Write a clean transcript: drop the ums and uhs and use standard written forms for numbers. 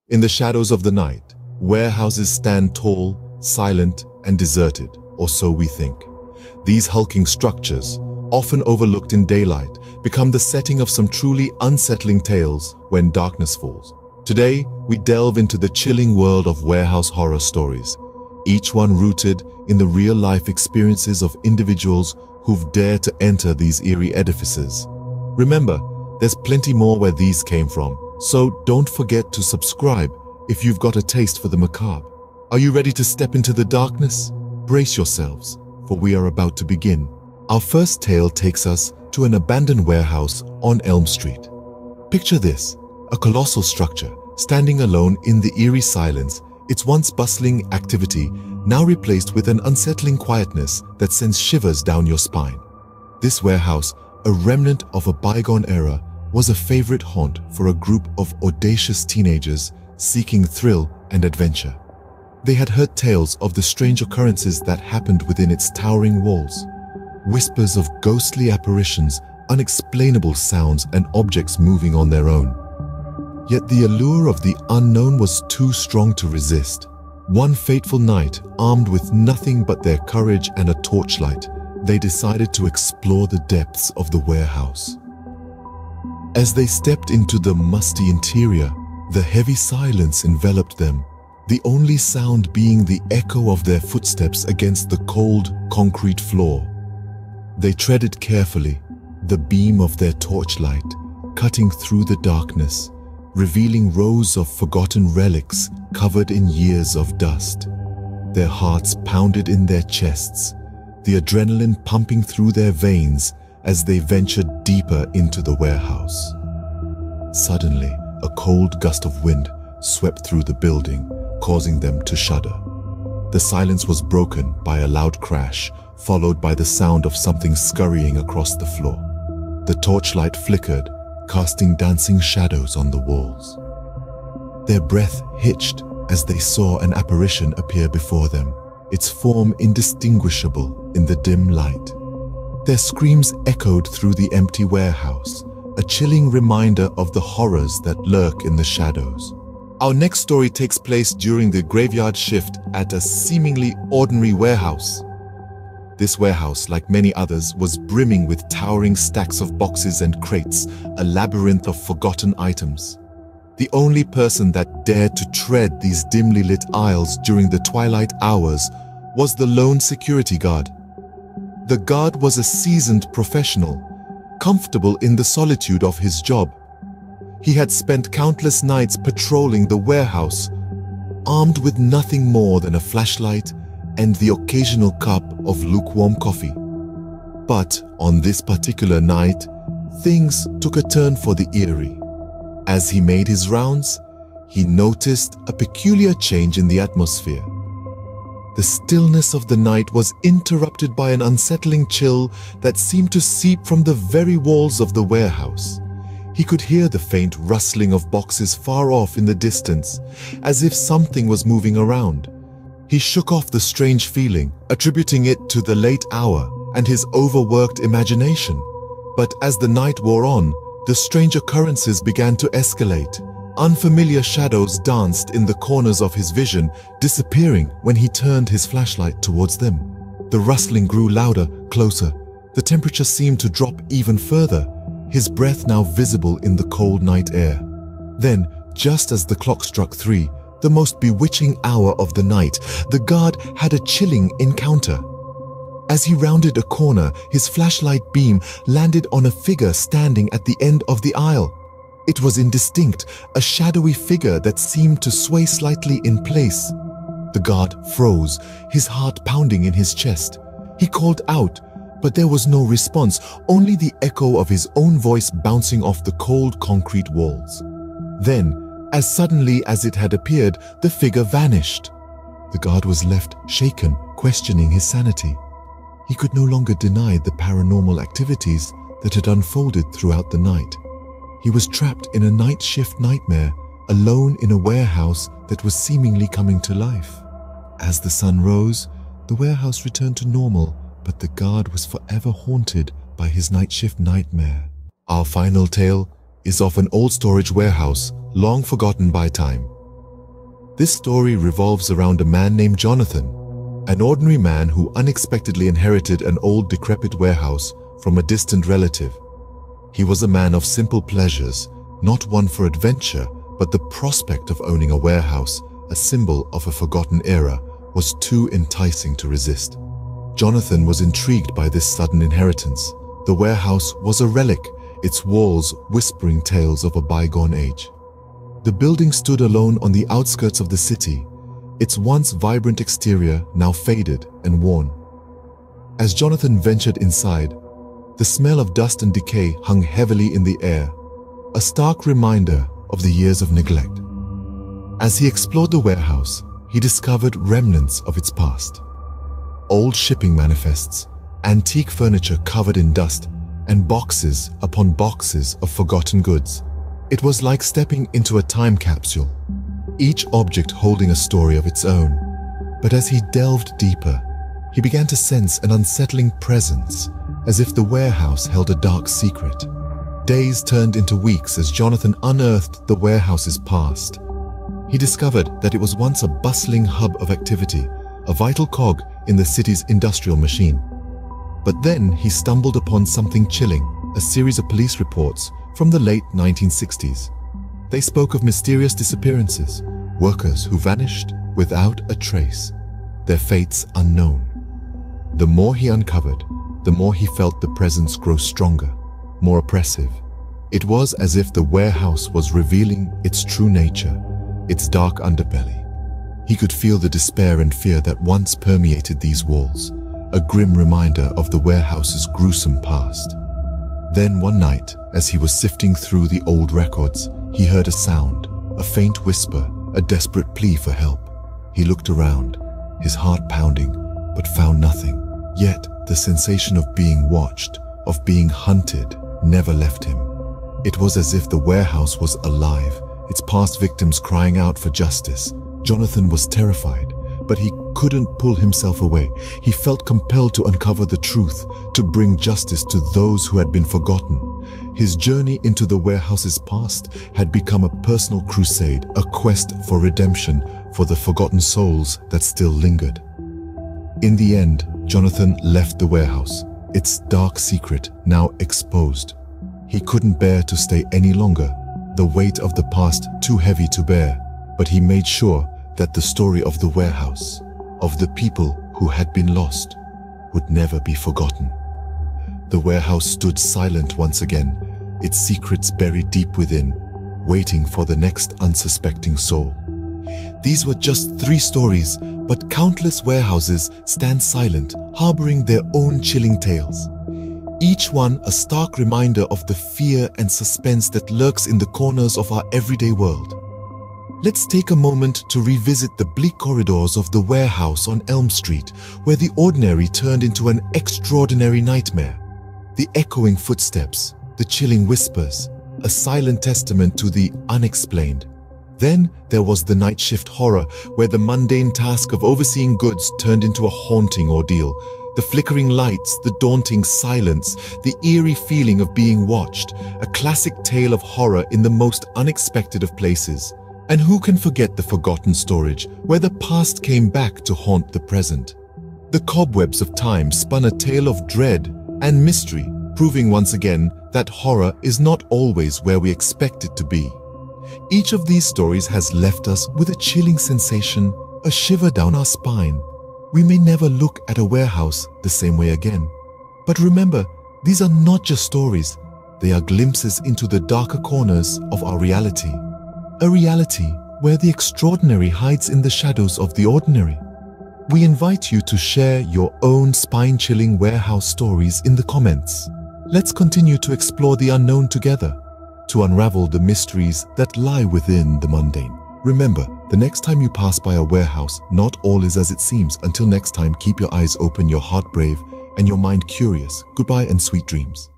In the shadows of the night, warehouses stand tall, silent, and deserted, or so we think. These hulking structures, often overlooked in daylight, become the setting of some truly unsettling tales when darkness falls. Today, we delve into the chilling world of warehouse horror stories, each one rooted in the real-life experiences of individuals who've dared to enter these eerie edifices. Remember, there's plenty more where these came from, so don't forget to subscribe if you've got a taste for the macabre. Are you ready to step into the darkness? Brace yourselves, for we are about to begin. Our first tale takes us to an abandoned warehouse on Elm Street. Picture this, a colossal structure standing alone in the eerie silence, its once bustling activity now replaced with an unsettling quietness that sends shivers down your spine. This warehouse, a remnant of a bygone era, was a favorite haunt for a group of audacious teenagers seeking thrill and adventure. They had heard tales of the strange occurrences that happened within its towering walls. Whispers of ghostly apparitions, unexplainable sounds, and objects moving on their own. Yet the allure of the unknown was too strong to resist. One fateful night, armed with nothing but their courage and a torchlight, they decided to explore the depths of the warehouse. As they stepped into the musty interior, the heavy silence enveloped them, the only sound being the echo of their footsteps against the cold, concrete floor. They treaded carefully, the beam of their torchlight cutting through the darkness, revealing rows of forgotten relics covered in years of dust. Their hearts pounded in their chests, the adrenaline pumping through their veins as they ventured deeper into the warehouse. Suddenly, a cold gust of wind swept through the building, causing them to shudder. The silence was broken by a loud crash, followed by the sound of something scurrying across the floor. The torchlight flickered, casting dancing shadows on the walls. Their breath hitched as they saw an apparition appear before them, its form indistinguishable in the dim light. Their screams echoed through the empty warehouse, a chilling reminder of the horrors that lurk in the shadows. Our next story takes place during the graveyard shift at a seemingly ordinary warehouse. This warehouse, like many others, was brimming with towering stacks of boxes and crates, a labyrinth of forgotten items. The only person that dared to tread these dimly lit aisles during the twilight hours was the lone security guard. The guard was a seasoned professional, comfortable in the solitude of his job. He had spent countless nights patrolling the warehouse, armed with nothing more than a flashlight and the occasional cup of lukewarm coffee. But on this particular night, things took a turn for the eerie. As he made his rounds, he noticed a peculiar change in the atmosphere. The stillness of the night was interrupted by an unsettling chill that seemed to seep from the very walls of the warehouse. He could hear the faint rustling of boxes far off in the distance, as if something was moving around. He shook off the strange feeling, attributing it to the late hour and his overworked imagination. But as the night wore on, the strange occurrences began to escalate. Unfamiliar shadows danced in the corners of his vision, disappearing when he turned his flashlight towards them. The rustling grew louder, closer. The temperature seemed to drop even further, his breath now visible in the cold night air. Then, just as the clock struck 3, the most bewitching hour of the night, the guard had a chilling encounter. As he rounded a corner, his flashlight beam landed on a figure standing at the end of the aisle. It was indistinct, a shadowy figure that seemed to sway slightly in place. The guard froze, his heart pounding in his chest. He called out, but there was no response, only the echo of his own voice bouncing off the cold concrete walls. Then, as suddenly as it had appeared, the figure vanished. The guard was left shaken, questioning his sanity. He could no longer deny the paranormal activities that had unfolded throughout the night. He was trapped in a night shift nightmare, alone in a warehouse that was seemingly coming to life. As the sun rose, the warehouse returned to normal, but the guard was forever haunted by his night shift nightmare. Our final tale is of an old storage warehouse, long forgotten by time. This story revolves around a man named Jonathan, an ordinary man who unexpectedly inherited an old decrepit warehouse from a distant relative. He was a man of simple pleasures, not one for adventure, but the prospect of owning a warehouse, a symbol of a forgotten era, was too enticing to resist. Jonathan was intrigued by this sudden inheritance. The warehouse was a relic, its walls whispering tales of a bygone age. The building stood alone on the outskirts of the city, its once vibrant exterior now faded and worn. As Jonathan ventured inside, the smell of dust and decay hung heavily in the air, a stark reminder of the years of neglect. As he explored the warehouse, he discovered remnants of its past. Old shipping manifests, antique furniture covered in dust, and boxes upon boxes of forgotten goods. It was like stepping into a time capsule, each object holding a story of its own. But as he delved deeper, he began to sense an unsettling presence, as if the warehouse held a dark secret. Days turned into weeks as Jonathan unearthed the warehouse's past. He discovered that it was once a bustling hub of activity, a vital cog in the city's industrial machine. But then he stumbled upon something chilling, a series of police reports from the late 1960s. They spoke of mysterious disappearances, workers who vanished without a trace, their fates unknown. The more he uncovered, the more he felt the presence grow stronger, more oppressive. It was as if the warehouse was revealing its true nature, its dark underbelly. He could feel the despair and fear that once permeated these walls, a grim reminder of the warehouse's gruesome past. Then one night, as he was sifting through the old records, he heard a sound, a faint whisper, a desperate plea for help. He looked around, his heart pounding, but found nothing. Yet the sensation of being watched, of being hunted, never left him. It was as if the warehouse was alive, its past victims crying out for justice. Jonathan was terrified, but he couldn't pull himself away. He felt compelled to uncover the truth, to bring justice to those who had been forgotten. His journey into the warehouse's past had become a personal crusade, a quest for redemption for the forgotten souls that still lingered. In the end, Jonathan left the warehouse, its dark secret now exposed. He couldn't bear to stay any longer, the weight of the past too heavy to bear, but he made sure that the story of the warehouse, of the people who had been lost, would never be forgotten. The warehouse stood silent once again, its secrets buried deep within, waiting for the next unsuspecting soul. These were just 3 stories, but countless warehouses stand silent, harboring their own chilling tales. Each one a stark reminder of the fear and suspense that lurks in the corners of our everyday world. Let's take a moment to revisit the bleak corridors of the warehouse on Elm Street, where the ordinary turned into an extraordinary nightmare. The echoing footsteps, the chilling whispers, a silent testament to the unexplained. Then there was the night shift horror, where the mundane task of overseeing goods turned into a haunting ordeal. The flickering lights, the daunting silence, the eerie feeling of being watched, a classic tale of horror in the most unexpected of places. And who can forget the forgotten storage, where the past came back to haunt the present? The cobwebs of time spun a tale of dread and mystery, proving once again that horror is not always where we expect it to be. Each of these stories has left us with a chilling sensation, a shiver down our spine. We may never look at a warehouse the same way again. But remember, these are not just stories. They are glimpses into the darker corners of our reality. A reality where the extraordinary hides in the shadows of the ordinary. We invite you to share your own spine-chilling warehouse stories in the comments. Let's continue to explore the unknown together, to unravel the mysteries that lie within the mundane. Remember, the next time you pass by a warehouse, not all is as it seems. Until next time, keep your eyes open, your heart brave, and your mind curious. Goodbye and sweet dreams.